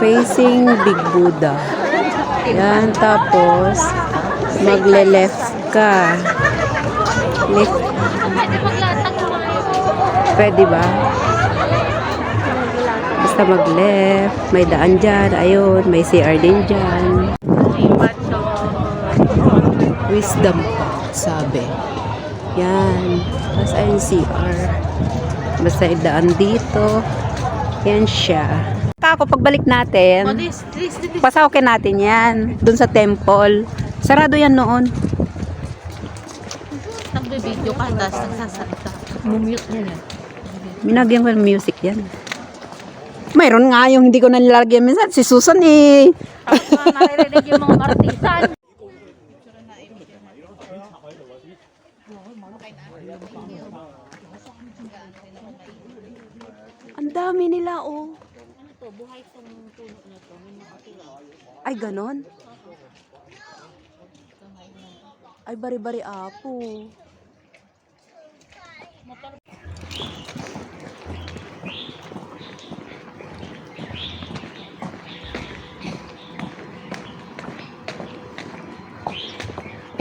Facing Big Buddha. Yan, tapos magle-left ka. Left. Pwede ba? Basta mag-left. May daan dyan. Ayun, may CR din dyan. Wisdom Park, sabi. Yan. Tapos ayun CR. Basta idaan dito. Yan siya. Ako, pagbalik natin, pasawkin natin yan. Dun sa temple. Sarado yan noon. Nagbe-video ka, tapos nagsasalita. Mumute niya yan. Minagyan ko ng music yan. Mayroon nga yung hindi ko na nilalagyan minsan. Si Susan eh. Tapos nga naririnig yung mga martisan. Ang dami nila oh. Ano to? Buhay tong puno na to. May nakatira. Ay, ganon? Ay, bari-bari apo.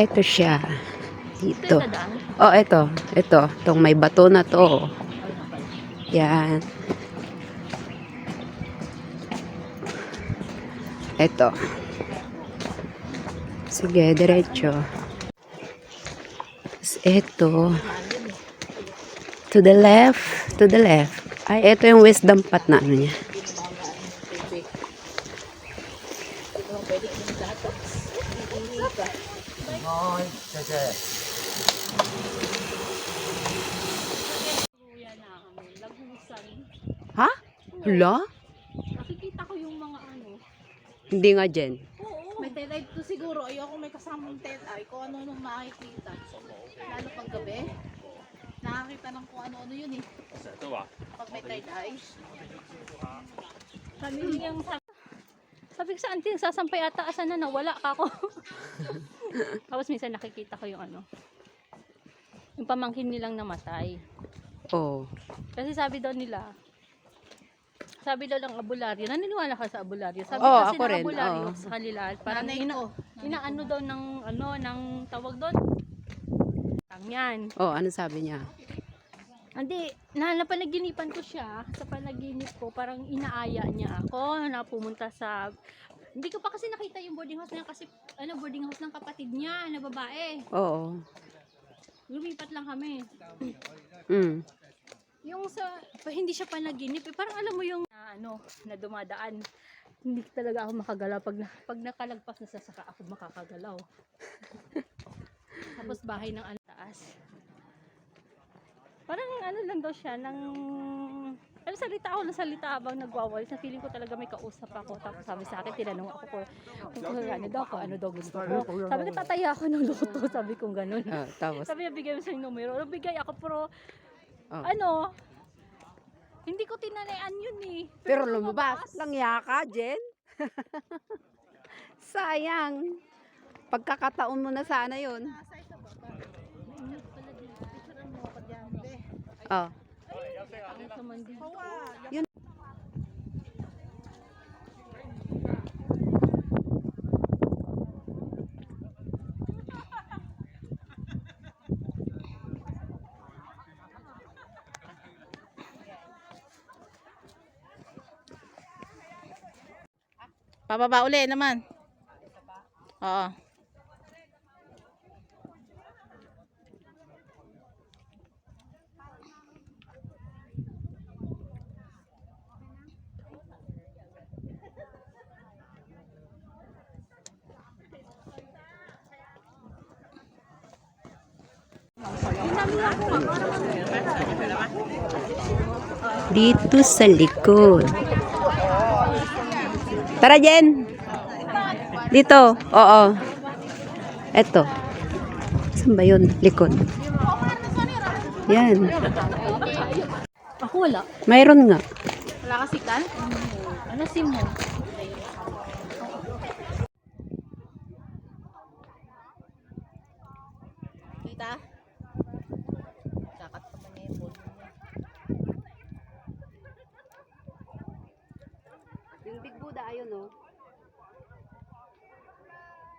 Ito siya. Dito. Oh, ito. Ito. Itong may bato na to. Yan. Ito. Sige, diretso. Ito. To the left. To the left. Ay, ito yung wisdom path na ano niya. Ha? Wala? Nakikita ko yung mga ano. Hindi nga, Jen. Oo. May tail to siguro. Ayoko may kasamang tail eye. Kung ano nung makikita. Lalo pag gabi. Nakakita ng kung ano-ano yun eh. Pag may tail eye. Sabi ko sa auntie, sasampay ata asan na nawala ka ako. Tapos minsan nakikita ko yung ano. Yung pamangkin nilang namatay. Oh. Kasi sabi daw nila, sabi daw ng abularyo, naniniwala ka sa abularyo. Sabi Oh, kasi ako ng rin, abularyo oh. sa kanila, parang inaano daw ng ano, ng tawag doon. Yan. Oh, ano sabi niya? Hindi, napanaginipan ko siya. Sa panaginip ko, parang inaaya niya ako na pumunta sa... Hindi ko pa kasi nakita yung boarding house niya kasi ano, boarding house ng kapatid niya na babae. Oo. Lumipat lang kami. Mm. Yung sa, hindi siya panaginip, parang alam mo yung na dumadaan. Hindi talaga ako makagalaw. Pag nakalagpas na saka ako makakagalaw. Tapos bahay ng taas. Parang ano lang daw siya, salita habang nagwawalis. Na feeling ko talaga may kausap ako. Tapos sabi sa akin, tinanong ako kung ano daw gusto ko. Sabi ko, tataya ako ng luto. Sabi kong ganun. Tapos? Sabi niya, bigay mo sa yung numero. Bigay ako, pero hindi ko tinanayan yun eh. Pero lumabas. Langya ka, Jen. Sayang. Pagkakataon mo na sana yun. Oh. Yun. Pababa uli naman. Oo. Dito sa likod. Tara, Jen. Dito. Oo. Eto. Saan ba yun? Likod. Yan. Ako wala. Mayroon nga. Wala kasi kan? Ano sim mo? Kita? Kakat pa man yung volume niya. Yung Big Buddha, ayun oh.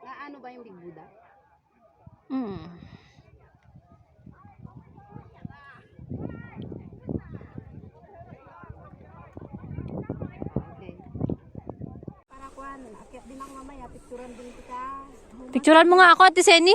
Nga ano ba yung Big Buddha? Okay. Para kuan, akyat din ako mamaya, picturean din kita. Picturean mo nga ako, Ate Seni.